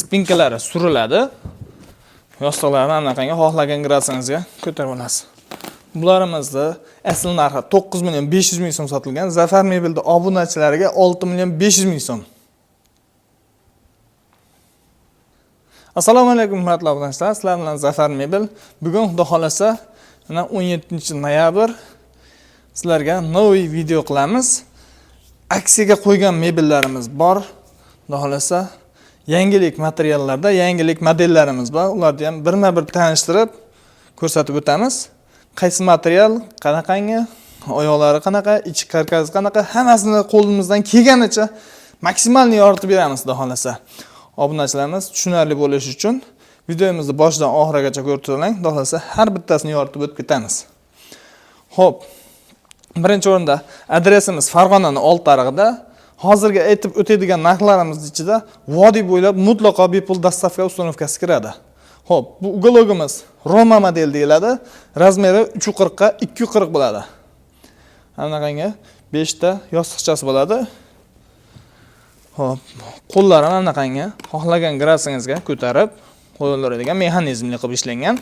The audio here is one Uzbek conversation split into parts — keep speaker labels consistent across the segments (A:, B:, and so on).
A: spinkalari suriladi. Yostiqlarni anaqangi xohlagan gradsingizga ko'tarib olasiz. Bularimizni asl narxi 9 million 500 ming so'm sotilgan. Zafar Mebelda obunachilariga 6 million 500 ming so'm. Assalomu alaykum hurmatli obunachilar. Sizlar bilan Zafar Mebel. Bugun xudo xolasa 17-noyabr sizlarga novi video qilamiz. Aksiyaga qo'ygan mebellarimiz bor. Xudo xolasa yangilik materiallarda yangilik modellarimiz bor. Ularni ham birma-bir tanishtirib ko'rsatib o'tamiz. Qaysi material, qanaqangi, oyoqlari qanaqa, ichi karkasi qanaqa, hammasini qo'limizdan kelganicha maksimalni yoritib beramiz xudo xolasa. Obunachilarimiz tushunarli bo'lishi uchun videomizni boshidan oxirigacha ko'rib turing. Xudo xolasa har bittasini yoritib o'tib ketamiz. Xo'p. Birinchi o'rinda adresimiz Farg'onaning Oltiarig'ida. Hozirga aytib o'tadigan narxlarimiz ichida vodiy bo'ylab mutlaqo bepul dostavka uстановкасы kiradi. Xo'p, bu uglogimiz Roma model deyiladi. Razmeri 340 ga 240 bo'ladi. Anaqangi 5 ta yostiqchasi bo'ladi. Xo'p, qo'llari anaqangi xohlagan gradsingizga ko'tarib qo'yiladigan mexanizmli qilib ishlangan.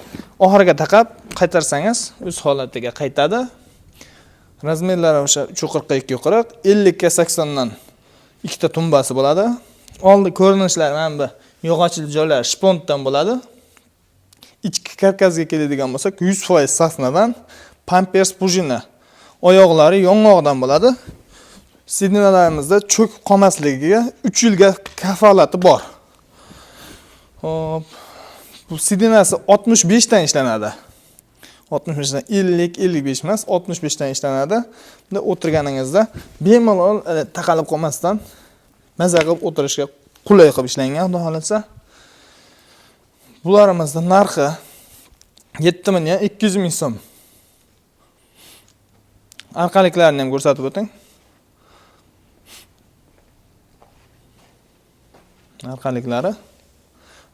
A: Oxiriga taqab qaytarsangiz o'z holatiga qaytadi. Razmerlari o'sha 340 ga 240, 50 ga 80 dan ikkita tumbasi bo'ladi. Oldi ko'rinishlari mana bu yog'ochli joylari shpontdan bo'ladi. Ichki karkasga keladigan bo'lsak 100% sasnadan, pampers prujina oyoqlari yong'oqdan bo'ladi. Sidinalarimizda cho'kib qolmasligiga 3 yilga kafolati bor. Hop. Bu sidinasi 65 dan ishlanadi. 65 dan 50, 55 emas, 65 dan ishlanadi. Bunda o'tirganingizda bemalol taqalib qolmasdan maza qilib o'tirishga qulay qilib ishlangan, xudo xolasa. Bularimizni narxi 7 million 200 ming so'm. Arqaliklarini ham ko'rsatib o'ting. Arqaliklari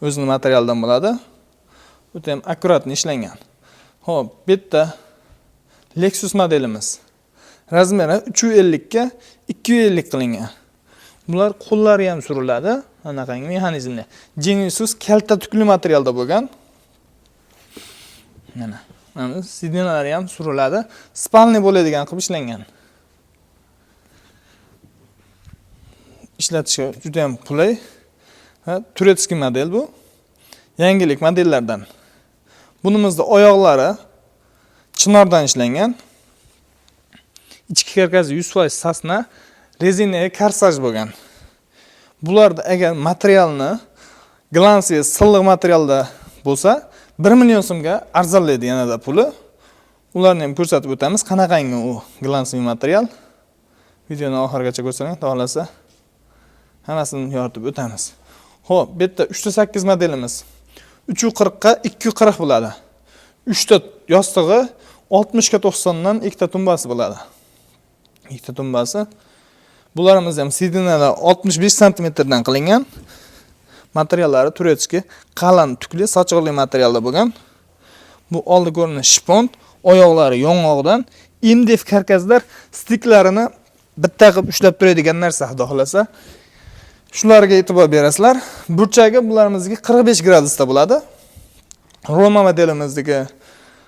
A: o'zining materialdan bo'ladi. O'ta ham akkuratni ishlangan. Xo'p, bitta Lexus modelimiz. Razmeri 350 ga 250 qilingan. Bular qo'llari ham suriladi. Anaqangi mexanizmli. Genesis kalta tukli materialda bo'lgan. Mana sidinalari ham suriladi. Spalni bo'ladigan qilib ishlangan. Ishlatishga juda ham qulay. Turetskiy model bu. Yangilik modellardan. Bunimizda oyoqlari chinordan ishlangan. Ichki karkasi 100% sasna, rezinaga karsaj bo'lgan. Bularda agar materialni glansiy silliq materialda bo'lsa, 1 million so'mga arzonlaydi yanada puli. Ularni ham ko'rsatib o'tamiz. Qanaqangi u glansiy material. Videoni oxirigacha ko'rsangiz, xohlasa hammasini yoritib o'tamiz. Xo'p, bu yerda 308 modelimiz. 340 ga 240 bo'ladi. 3 ta yostig'i 60 ga 90 dan 2 ta tumbasi bo'ladi. 2 ta tumbasi. Bularimiz ham sidinalar 65 cm dan qilingan. Materiallari turetskiy, qalin tukli, sochiqli materialda bo'lgan. Bu oldi ko'rinish shpont, oyoqlari yong'oqdan, indef karkaslar stiklarini bitta qilib ushlab turadigan narsa, xudo xolasa. Shularga e'tibor berasizlar. Burchagi bularimizdagi 45 gradusda bo'ladi. Roma modelimizdagi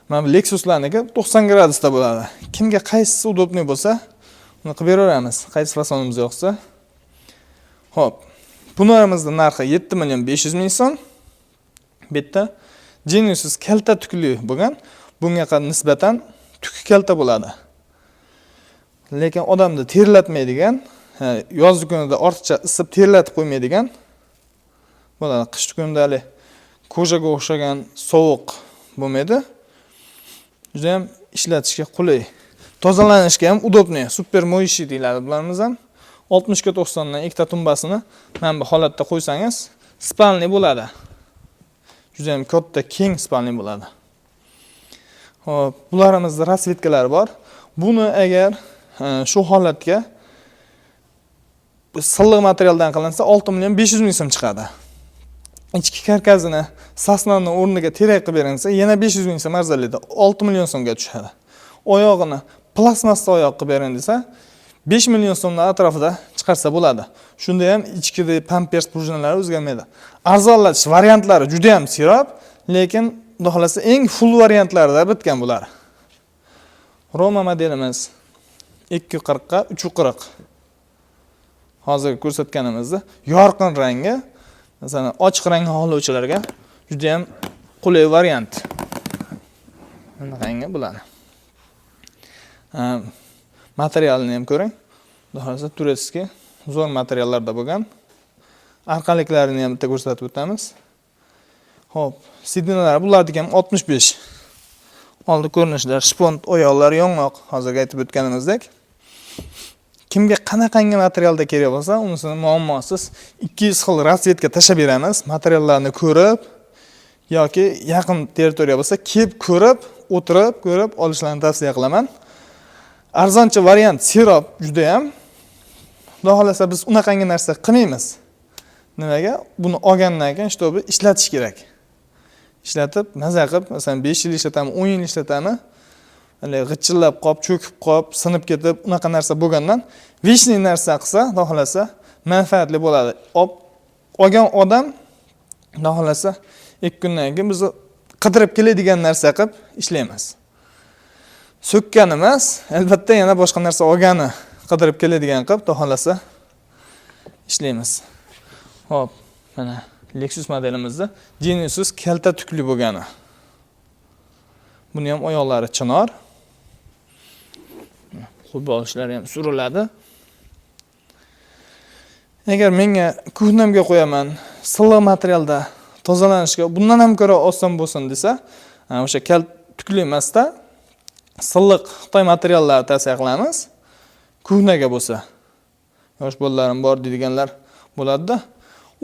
A: mana Lexuslarniki 90 gradusda bo'ladi. Kimga qaysisi udobni bo'lsa, uni qilib beraveramiz. Qaysi fasonimiz yo'qsa. Xo'p. Bunarimizning narxi 7 million 500 ming so'm. Bitta Genesis kalta tukli bo'lgan. Bunga nisbatan tuki kalta bo'ladi. Lekin odamni terlatmaydigan, yozgi kunida ortiqcha isib terlatib qo'ymaydigan bo'ladi. Qish kunida hali ko'jaga o'xshagan sovuq bo'lmaydi. Juda ham ishlatishga qulay. Tozalanishga ham udobni, super moyishi deyiladi bularimiz ham. 60 ga 90 dan ikkita tumbasini mana bu holatda qo'ysangiz, spalni bo'ladi. Juda ham katta, keng spalni bo'ladi. Xo'p, bularimizda rasvetkalari bor. Buni agar shu holatga silliq materialdan qilinsa 6 million 500 ming so'm chiqadi. Ichki karkasini sasnaning o'rniga terak qilib berilsa, yana 500 ming so'm arzonlaydi. 6 million so'mga tushadi. Oyog'ini plastmasda oyoq qilib bering desa, 5 million so'mdan atrofida chiqarsa bo'ladi. Shunda ham ichkidagi pampers prujinalari o'zgarmaydi. Arzonlatish variantlari juda ham serob, lekin xudo xolasa eng full variantlarida bitgan bular. Roma modelimiz 240 ga 340. Hozir ko'rsatganimizda yorqin rangi, masalan, ochiq rang xohlovchilarga juda ham qulay variant. Mana rangi bular. Materialini ham ko'ring. Xudo xolasa turetskiy zo'r materiallarda bo'lgan. Arqaliklarini ham bitta ko'rsatib o'tamiz. Xo'p, sidinalar bularniki ham 65. Oldi ko'rinishlar, shpont oyoqlar yong'oq, hozirga aytib o'tganimizdek. Kimga qanaqangi materialda kerak bo'lsa, unisini muammosiz 200 xil rasvetka tashab beramiz. Materiallarni ko'rib yoki yaqin territoriya bo'lsa, kelib ko'rib, o'tirib, ko'rib olishlarini tavsiya qilaman. Arzoncha variant serob juda ham. Xudo xolasa biz unaqangi narsa qilmaymiz. Nimaga? Buni olgandan keyin shtobi ishlatish kerak. Ishlatib, maza qilib, masalan 5 yil ishlatamiz, 10 yil ishlatamiz. Hali g'ichillab qolib, cho'kib qolib, sinib ketib, unaqa narsa bo'lgandan vishniy narsa qilsa, xudo xolasa manfaatli bo'ladi. Olgan odam xudo xolasa 2 kundan keyin biz qidirib keladigan narsa qilib ishlaymiz. So'kkan emas, albatta yana boshqa narsa olgani qidirib keladigan qilib, xudo xolasa ishlaymiz. Xo'p, mana Lexus modelimizda Genesis kalta tukli bo'lgani. Buni ham oyoqlari chinor. Qo'l olishlari ham suriladi. Agar menga kuhnamga qo'yaman, silliq materialda tozalanishga bundan ham ko'ra oson bo'lsin desa, o'sha kalt tukli emasda silliq Xitoy materiallarni tavsiya qilamiz. Kuhnaga bo'lsa, yosh bolalarim bor deydiganlar bo'ladi-da.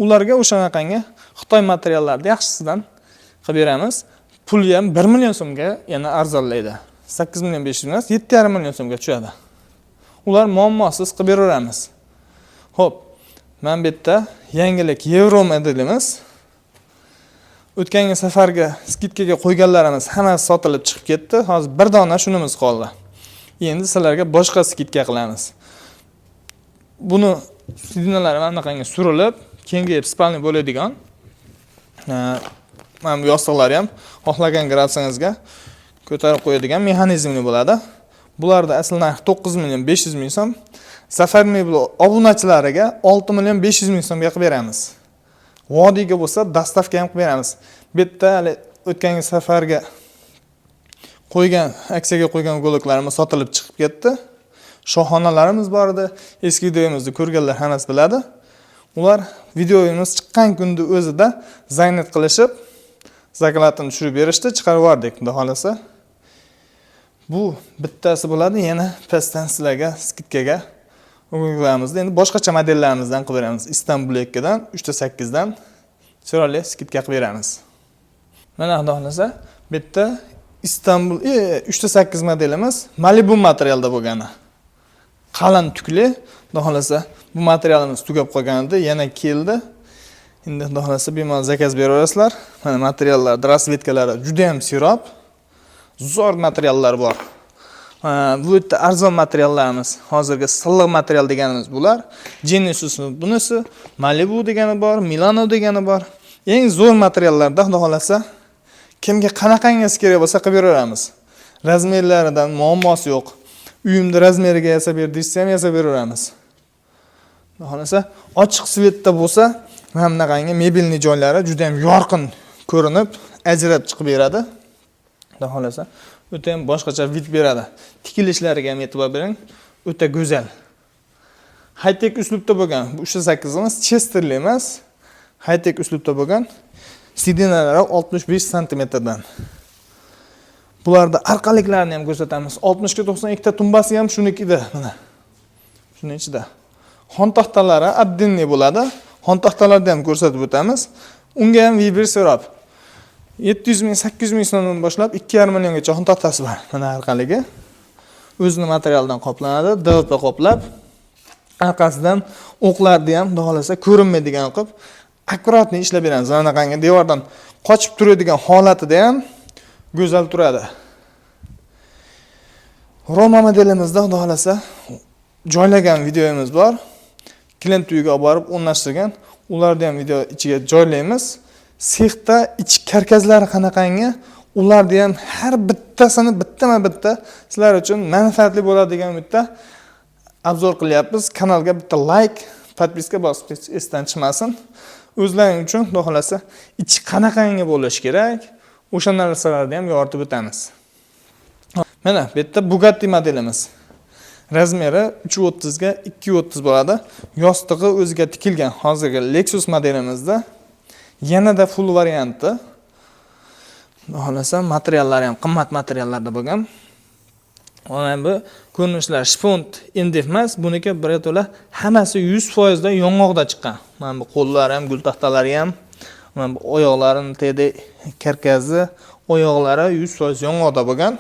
A: Ularga o'shanaqangi Xitoy materiallarni yaxshisidan qilib beramiz. Puli ham 1 million so'mga yana arzonlaydi. 8 million 500 emas, 7,5 million so'mga tushadi. Ular muammosiz qilib beramiz. Xo'p, men bu yerda yangilik Euro modelimiz. O'tgan safarga skidkaga qo'yganlarimiz hammasi sotilib chiqib ketdi. Hozir bir dona shunimiz qoldi. Endi sizlarga boshqa skidka qilamiz. Buni sidinalari mana bunaqangi surilib, kengayib spalni bo'ladigan. Mana bu yostiqlar ham xohlagan gradsingizga ko'tarib qo'yadigan mexanizmli bo'ladi. Bularda asl narxi 9 million 500 ming so'm. Safar mebel obunachilariga 6 million 500 ming so'mga qilib beramiz. Vodiyga bo'lsa dastavka ham qilib beramiz. Bu yerda hali o'tgan safarga qo'ygan, aksiyaga qo'ygan goloklarimiz sotilib chiqib ketdi. Shoxonalarimiz bor edi. Eski videomizni ko'rganlar hammasi biladi. Ular videomiz chiqqan kunda o'zida zaynat qilishib, zaklatini tushirib berishdi, chiqarib yubordik, xudo xolasa. Bu bittasi bo'ladi, yana pastdan sizlarga skidkaga o'rganamiz. Endi boshqacha modellarimizdan qilib beramiz. Istanbul 2 dan 3.8 dan chiroyli skidka qilib beramiz. Mana xudo xolasa, bu yerda Istanbul 3.8 modelimiz Malibu materialda bo'lgani. Qalin tukli, xudo xolasa bu materialimiz tugab qolganda yana keldi. Endi xudo xolasa bemalol zakaz beraverasizlar. Mana materiallar, rasvetkalari juda ham serob. Zo'r materiallar bor. Bu yerda arzon materiallarimiz, hozirgi silliq material deganimiz bular. Genesis bunisi, Malibu degani bor, Milano degani bor. Eng zo'r materiallarda xudo xolasa kimga qanaqangiz kerak bo'lsa qilib beramiz. Razmerlaridan muammosi yo'q. Uyimda razmeriga yasab ber desa ham yasab beramiz. Xudo xolasa ochiq svetda bo'lsa, mana bunaqangi mebelni joylari juda ham yorqin ko'rinib, ajrab chiqib beradi. Xudo xolasa o'ta ham boshqacha vid beradi. Tikilishlariga ham e'tibor bering, o'ta go'zal. High-tech uslubda bo'lgan. Bu 3.8 emas, Chesterli emas. High-tech uslubda bo'lgan. Sidinalar 65 sm dan. Bularda arqaliklarni ham ko'rsatamiz. 60 ga 92 ta tumbasi ham shunikida, mana. Shuning ichida. Xon taxtalari addinli bo'ladi. Xon taxtalarni ham ko'rsatib o'tamiz. Unga ham Viber so'rab 700 ming 800 ming so'mdan boshlab 2,5 milliongacha xon taxtasi bor. Mana arqaligi. O'zini materialdan qoplanadi, DVP qoplab. Orqasidan o'qlarni ham xudo xolasa ko'rinmaydigan qilib akkuratni ishlab beramiz. Mana qanday devordan qochib turadigan holatida ham go'zal turadi. Roma modelimizda xudo xolasa joylagan videomiz bor. klient uyiga olib borib o'rnashtirgan. Ularni ham video ichiga joylaymiz. Sexda ich karkazlari qanaqangi, ularni ham har bittasini bitta sizlar uchun manfaatli bo'ladi degan umidda obzor qilyapmiz. Kanalga bitta like, podpiska bosib esdan chiqmasin. O'zlaring uchun xudo xolasa ichi qanaqangi bo'lishi kerak, o'sha narsalarni ham yoritib o'tamiz. Mana bu yerda Bugatti modelimiz. Razmeri 330 ga 230 bo'ladi. Yostig'i o'ziga tikilgan hozirgi Lexus modelimizda. Yanada full varianti. Xohlasa materiallari ham qimmat materiallarda bo'lgan. Mana bu ko'rinishlar shifon indif emas, buniki birato'la hammasi 100% da yong'oqda chiqqan. Mana bu qo'llari ham, gul taxtalari ham, mana bu oyoqlarining tedi karkazi, oyoqlari 100% yong'oqda bo'lgan.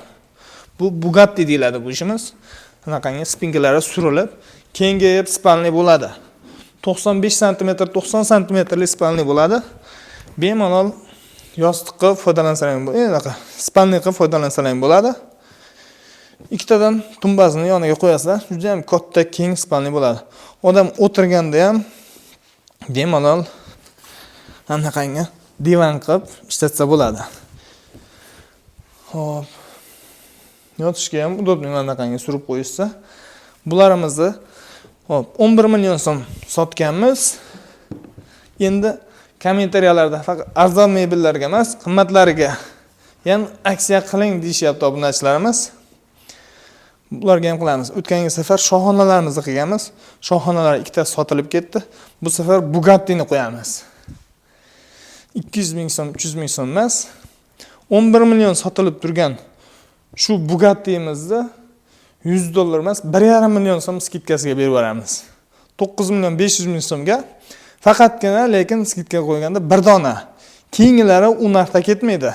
A: Bu Bugatti deyiladi bu ishimiz. Bunaqangi spinkalari surilib, kengayib spalni bo'ladi. 95 cm, 90 cm lik spalni bo'ladi. Bemalol yostiqqa foydalansangiz bo'ladi. Spalni qilib foydalansangiz bo'ladi. Ikkitadan tumbasini yoniga qo'yasizlar. Juda ham katta keng spalni bo'ladi. Odam o'tirganda ham bemalol anaqangi divan qilib ishlatsa bo'ladi. Xo'p. Yotishga ham udobli anaqangi surib qo'yishsa. Bularimizni hop 11 million so'm sotganmiz. Endi kommentariyalarda faqat arzon mebellarga emas, qimmatlariga ham aksiya qiling deyishyapti obunachilarimiz. Bularga ham qilamiz. O'tgan safar shoxonalarimizni qilganmiz. Shoxonalar ikkita sotilib ketdi. Bu safar Bugatti'ni qo'yamiz. 200 ming so'm, 300 ming so'm emas. 11 million sotilib turgan shu Bugatti'mizni $100 emas, 1,5 million so'm skidkasiga berib beramiz. 9 million 500 ming so'mga faqatgina lekin skidka qo'yganda bir dona. Keyinlari u narxda ketmaydi.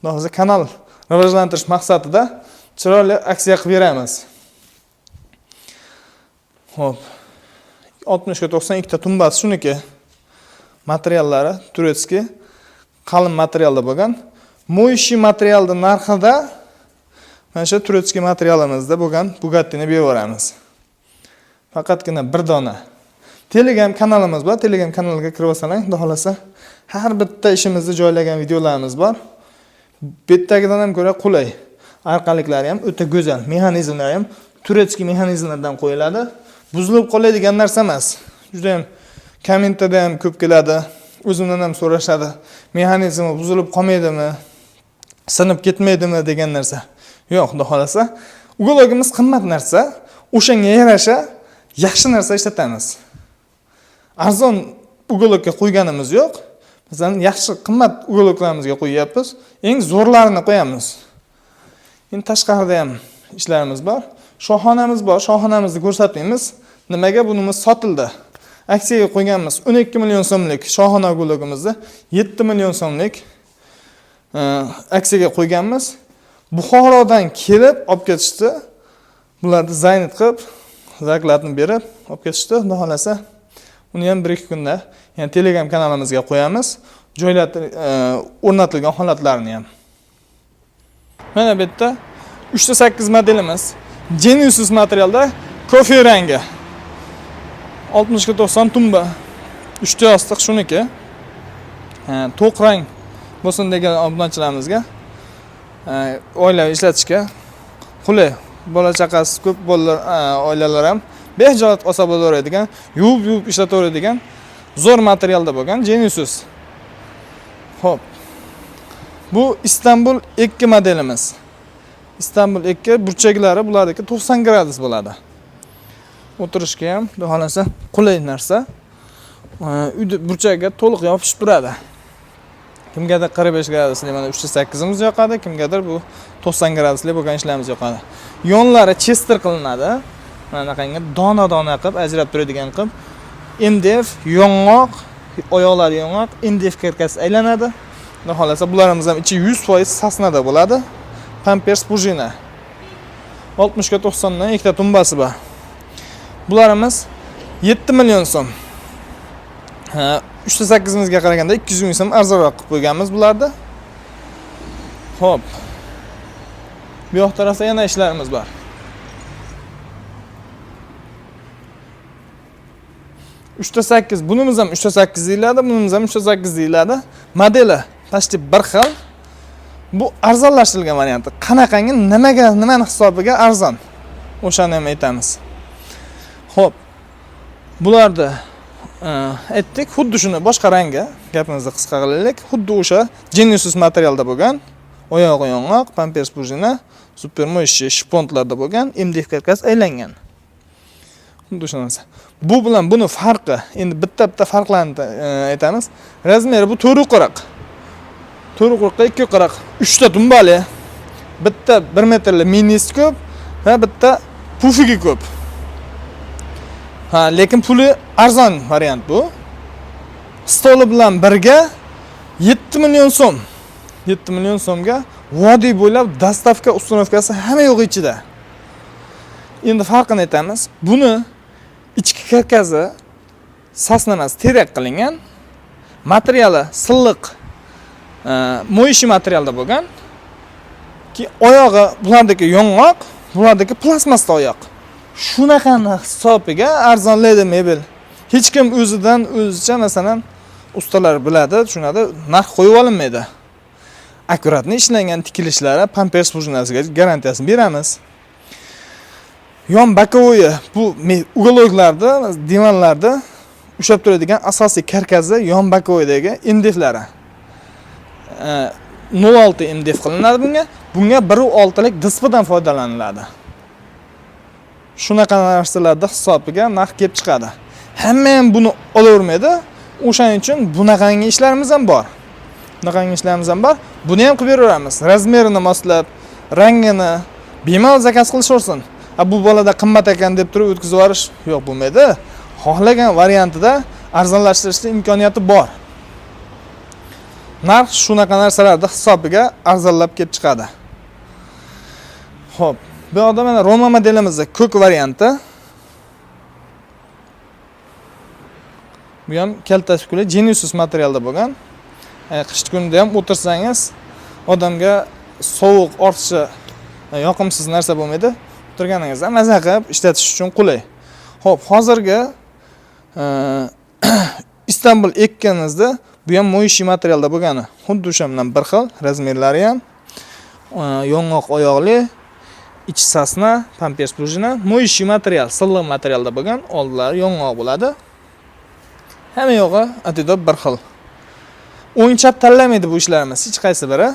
A: Hozir kanal rivojlantirish maqsadida chiroyli aksiya qilib beramiz. Xo'p. 60 ga 92 ta tumbasi shuniki. Materiallari turetskiy qalin materialda bo'lgan. Moishi materialda narxida mana shu turetskiy materialimizda bo'lgan Bugatti'ni berib beramiz. Faqatgina bir dona. Telegram kanalimiz bor. Telegram kanaliga kirib olsang, xudo xolasa har bitta ishimizni joylagan videolarimiz bor. Bu yerdagidan ham ko'ra qulay. Arqaliklari ham o'ta go'zal. Mexanizmlari ham turetskiy mexanizmlardan qo'yiladi. Buzilib qoladigan narsa emas. Juda ham kommentda ham ko'p keladi. O'zimdan ham so'rashadi. Mexanizmi buzilib qolmaydimi? Sinib ketmaydimi degan narsa. Yo'q, xudo xolasa. Ugologimiz qimmat narsa, o'shanga yarasha yaxshi narsa ishlatamiz. Arzon ugologga qo'yganimiz yo'q. Bizdan yaxshi qimmat ugologlarimizga qo'yyapmiz. Eng zo'rlarini qo'yamiz. Endi tashqarida ham ishlarimiz bor. Shoxonamiz bor. Shoxonamizni ko'rsatmaymiz. Nimaga bunimiz sotildi? Aksiyaga qo'yganmiz 12 million so'mlik shoxona ugologimizni 7 million so'mlik aksiyaga qo'yganmiz. Buxorodan kelib olib ketishdi. Bularni zaynat qilib, zaklatni berib olib ketishdi. Xudo xolasa uni ham 1-2 kunda, ya'ni Telegram kanalimizga qo'yamiz. Joylatib o'rnatilgan holatlarini ham. Mana bu yerda 3.8 modelimiz Genesis materialda kofe rangi. 60 ga 90 tumba. 3 ta yostiq shuniki. To'q rang bo'lsin degan obunachilarimizga oilaviy ishlatishga qulay. Bola chaqasi ko'p bolalar, oilalar ham behijoat olsa bo'laveradigan, yuvib ishlataveradigan zo'r materialda bo'lgan Genesis. Xo'p. Bu Istanbul 2 modelimiz. Istanbul 2 burchaklari bulardagi 90 gradus bo'ladi. O'tirishga ham, xudo xolasa, qulay narsa. Uyda burchagiga to'liq yopishib turadi. Kimgadir 45 gradusli mana 3.8imiz yoqadi, kimgadir bu 90 gradusli bo'lgan ishlarimiz yoqadi. Yonlari chester qilinadi. Mana qanday dona-dona qilib ajrab turadigan qilib, MDF yong'oq, oyoqlari yong'oq, MDF karkasi aylanadi. Xudo xolasa bularimiz ham ichi 100% sasnada bo'ladi. Pampers prujina. 60 ga 90 dan ikkita tumbasi bor. Bularimiz 7 million so'm. 3.8imizga qaraganda 200 ming so'm arzonroq qilib qo'yganmiz bularni. Xo'p. Bu yoq tarafda yana ishlarimiz bor. 3.8, bunimiz ham 3.8 deyiladi, bunimiz ham 3.8 deyiladi. Modeli tashti bir xil. Bu arzonlashtirilgan varianti. Qanaqangi, nimani hisobiga arzon? O'shani ham aytamiz. Xo'p. Bularni aytdik, xuddi shuni boshqa rangi, gapimizni qisqa qilaylik. Xuddi o'sha Genesis materialda bo'lgan, oyog'i yong'oq, pampers prujina, super mo'yshi shpontlarda bo'lgan, MDF karkas aylangan. Xuddi o'sha narsa. Bu bilan buni farqi, endi bitta farqlarni aytamiz. Razmeri bu 4.40. 4.40 2.40, 3 ta tumbali, bitta 1 metrli minisi ko'p va bitta pufigi ko'p. Lekin puli arzon variant bu. Stoli bilan birga 7 million so'm. 7 million so'mga vodiy bo'ylab dastavka ustunovkasi hamma yo'q ichida. Endi farqini aytamiz. Buni ichki karkazi sasnamas terak qilingan. Materiali silliq mo'yishi materialda bo'lgan. Ki oyog'i bulardagi yong'oq, bulardagi plastmasda oyoq. Shunaqani hisobiga arzonlaydi mebel. Hech kim o'zicha masalan ustalar biladi, tushunadi, narx qo'yib olinmaydi. Akkuratni ishlangan tikilishlari pampers prujinasiga garantiyasini beramiz. Yon bokovoyi bu ugoloklarda, divanlarda ushlab turadigan asosiy karkazi yon bokovoydagi MDFlari. 0.6 MDF qilinadi bunga. Bunga 1.6 lik dispdan foydalaniladi. Shunaqa narsalarda hisobiga narx kelib chiqadi. Hamma ham buni olavermaydi. O'shaning uchun bunaqangi ishlarimiz ham bor. Buni ham qilib beraveramiz. Razmerini moslab, rangini bemalol zakaz qilishaversin. Bu bolada qimmat ekan deb turib o'tkazib yuborish yo'q bo'lmaydi. Xohlagan variantida arzonlashtirishning imkoniyati bor. Narx shunaqa narsalarda hisobiga arzonlab kelib chiqadi. Xo'p, bu yoqda mana Roma modelimizda ko'k varianti. Bu ham kalta shkuli Genesis materialda bo'lgan. Qish kunida ham o'tirsangiz, odamga sovuq ortishi yoqimsiz narsa bo'lmaydi. O'tirganingizda maza qilib ishlatish uchun qulay. Xo'p, hozirgi Istanbul ekkaningizda bu ham mo'yishi materialda bo'lgani. Xuddi o'sha bilan bir xil, razmerlari ham yong'oq oyoqli, ichi sasna, pampers prujina, mo'yishi material, silliq materialda bo'lgan, oldilari yong'oq bo'ladi. Hamma yo'g'i atidab bir xil. O'yinchab tanlamaydi bu ishlarimiz hech qaysi biri.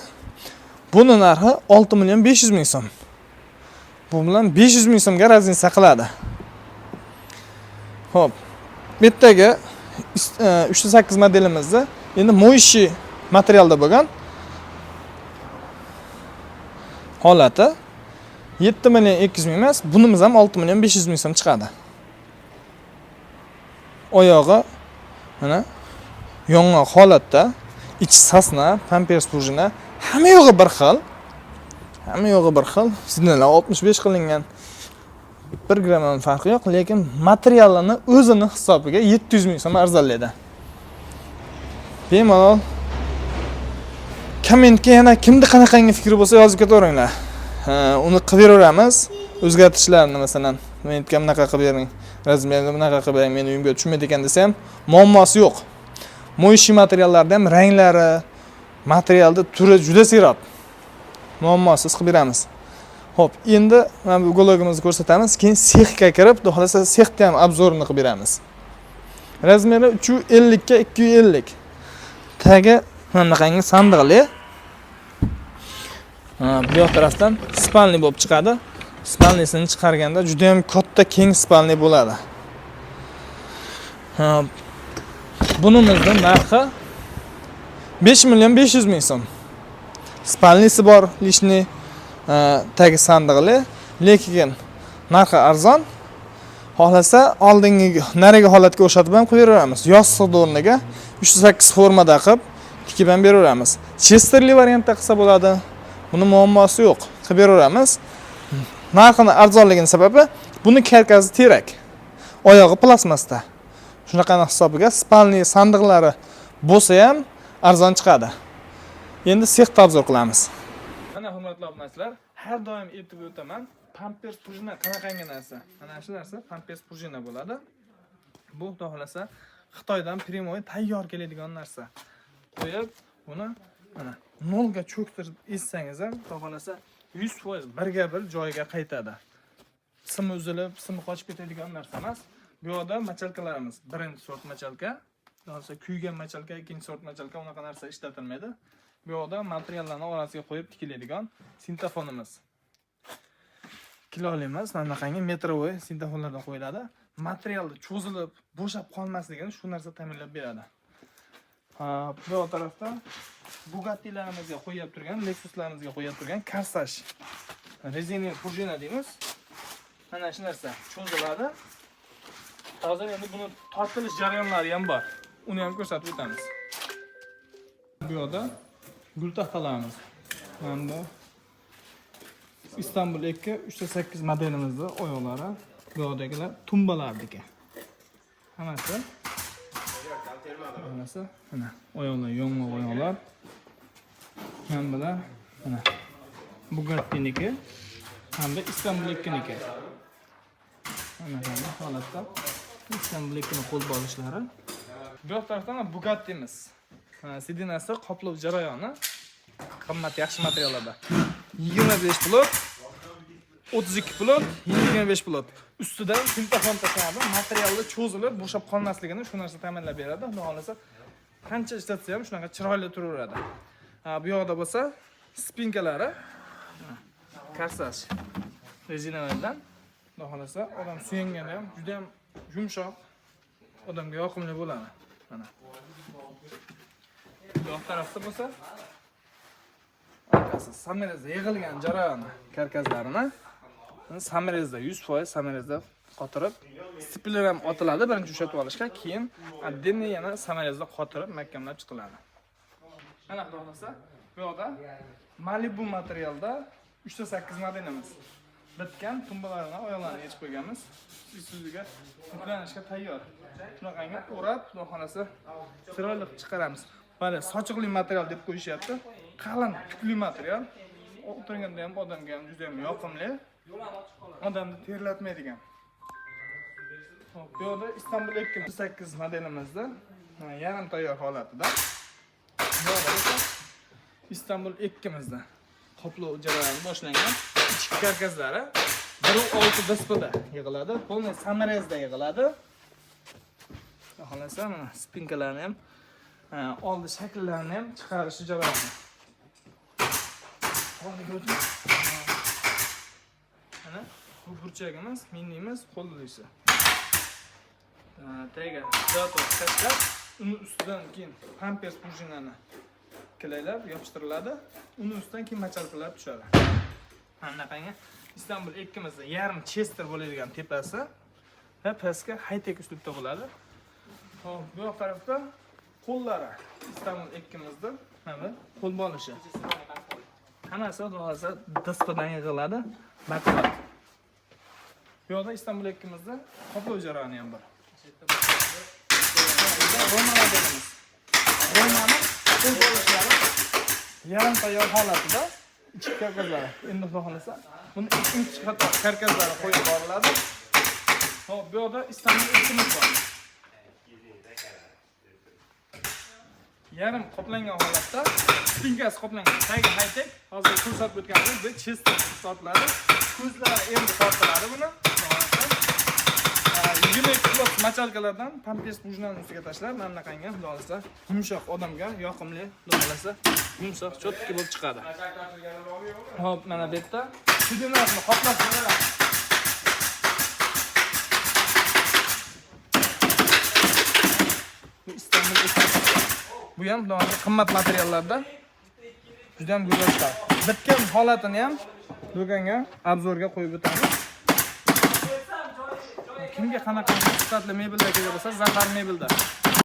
A: Buni narxi 6 million 500 ming so'm. Bu bilan 500 ming so'mga raziniya qiladi. Xo'p. Bu yerdagi 3.8 modelimizda endi mo'yishi materialda bo'lgan holati 7 million 200 ming emas, bunimiz ham 6 million 500 ming so'm chiqadi. Oyog'i mana yong'oq holatda, ichi sasna, pampers prujina, hamma yo'g'i bir xil. Signallar 65 qilingan. 1 gram ham farqi yo'q, lekin materialini o'zini hisobiga 700 ming so'm arzonlaydi. Bemalol kommentga yana kimda qanaqangi fikri bo'lsa yozib ketaveringlar. Uni qilib beramiz. O'zgartirishlarni masalan, men aytgan bunaqa qilib bering, razmerni bunaqa qilib bering, meni uyimga tushmaydi ekan desa ham muammosi yo'q. Mo'yishi materiallarda ham ranglari, materialda turi juda serob. Muammosiz qilib beramiz. Xo'p, endi mana bu gologimizni ko'rsatamiz, keyin sexga kirib, xudo xolasa sexda ham obzorini qilib beramiz. Razmeri 350 ga 250. Tagi mana bunaqangi sandiqli. Bu yoq tarafdan spalni bo'lib chiqadi. Spalnisini chiqarganda juda ham katta keng spalni bo'ladi. Bunimizning narxi 5 million 500 ming so'm. Spalnisi bor, lishni tagi sandiqli, lekin narxi arzon. Xohlasa oldingi nariga holatga o'xshatib ham qo'yib beramiz. Yostiq o'rniga 308 formada qilib tikib ham beraveramiz. Chesterli variantda qilsa bo'ladi. Buni muammosi yo'q, qilib beramiz. Narxini arzonligining sababi buni karkazi terak. Oyog'i plastmasda. Shunaqa hisobiga spalni sandiqlari bo'lsa ham arzon chiqadi. Endi sexda obzor qilamiz. Mana hurmatli obunachilar, har doim aytib o'taman, pampers prujina qanaqangi narsa? Mana shu narsa pampers prujina bo'ladi. Bu xudo xolasa Xitoydan primoy tayyor keladigan narsa. Qo'yib, buni mana nolga cho'ktirib essangiz ham, xudo xolasa 100% birga bir joyiga qaytadi. Simi uzilib, simi qochib ketadigan narsa emas. Bu yerda machalkalarimiz birinchi sort machalka, xolasa kuygan machalka, ikkinchi sort machalka, unaqa narsa ishlatilmaydi. Bu yerda materiallarni orasiga qo'yib tikiladigan sintefonimiz. Kiloli emas, mana qangi metrovoy sintefonlarda qo'yiladi. Materialni cho'zilib, bo'shab qolmasligini shu narsa ta'minlab beradi. Bu tarafda Bugattilarimizga qo'yib turgan, Lexuslarimizga qo'yib turgan Corsage rezina prujina deymiz. Mana shu narsa cho'ziladi. Hozir endi buni tortilish jarayonlari ham bor. Uni ham ko'rsatib o'tamiz. Bu yerda gul taxtalarimiz. Mana Istanbul 2 308 modelimizda oyoqlari, bu yerdagilar tumbalardiki. Hammasi mana oyoqlar, yong'oq oyoqlar. Ham bular mana Bugattiniki, hamda Istanbul 2niki. Mana shunday holatda Istanbul 2ni qo'l bo'lishlari. Bu tarafdan Bugattimiz. Sidinasi qoplov jarayoni qimmat yaxshi materiallarda. 25 plot, 32 plot, 25 plot. Ustida sintefon tashlanadi, materialni cho'zilib, bo'shab qolmasligini shu narsa ta'minlab beradi. Xudo xolasa qancha ishlatsa ham shunaqa chiroyli turaveradi. Bu yoqda bo'lsa, spinkalari Corsage rezinalardan. Xudo xolasa odam suyanganda ham juda ham yumshoq, odamga yoqimli bo'ladi. Mana. Bu tarafda bo'lsa, arkasi samerezda yig'ilgan jarayoni karkazlarini samerezda 100% samerezda qotirib, stipler ham otiladi birinchi ushatib olishga, keyin отдельно yana samerezda qotirib mahkamlab chiqiladi. Mana xudo xolasa, bu yoqda Malibu materialda 308 modelimiz. Bitgan tumbalarni oyoqlarini yechib qo'yganmiz. Isuzuga yuklanishga tayyor. Shunaqangi o'rab, xudo xolasa chiroyli chiqaramiz. Mana sochiqli material deb qo'yishyapti. Qalin, tukli material. O'tirganda ham odamga ham juda ham yoqimli. Odamni terlatmaydigan. Xo'p, bu yerda Istanbul 208 modelimizda yarim tayyor holatida. Bu yerda Istanbul 2imizda qoplov jarayoni boshlangan. Ichki karkazlari 1.6 displda yig'iladi. Polniy samerezda yig'iladi. Xohlasa mana spinkalarni ham, oldi shakllarini ham chiqarish jarayoni. Mana bu burchagimiz, minimiz qo'llaysi. Tagiga zator tashlab, uni ustidan keyin pampers prujinani kilaylab yopishtiriladi. Uni ustidan keyin machalkalar tushadi. Mana qangi Istanbul 2imizda yarim chester bo'ladigan tepasi va pastga high-tech uslubda bo'ladi. Xo'p, bu tarafda qo'llari Istanbul 2imizda mana qo'l bo'lishi. Hammasi hozir diskdan yig'iladi. Baklab. Bu yerda Istanbul 2imizda qoplov jarayoni ham bor. Roma modelimiz. Romani qo'l bo'lishlari yarim tayyor holatida ichki karkazlari. Endi xudo xolasa buni ikkinchi qator karkazlari qo'yib boriladi. Xo'p, bu yerda Istanbul 2imiz bor. Yarim qoplangan holatda, spinkasi qoplangan. Tagi high-tech, hozir ko'rsatib o'tganimiz bu chester sotiladi. Ko'zlari endi tortiladi buni. 20 kilo machalkalardan pampers prujinani ustiga tashlab, mana qangi xudo xolasa yumshoq odamga yoqimli, xudo xolasa yumshoq, cho'tki bo'lib chiqadi. Hop, mana bu yerda sidinlarni qoplab qo'yiladi. Bu Istanbul 2. Bu ham qimmat materiallarda juda ham go'zal chiqadi. Bitgan holatini ham do'konga obzorga qo'yib o'tamiz. Kimga qanaqa sifatli mebellar kerak bo'lsa, Zafar mebelda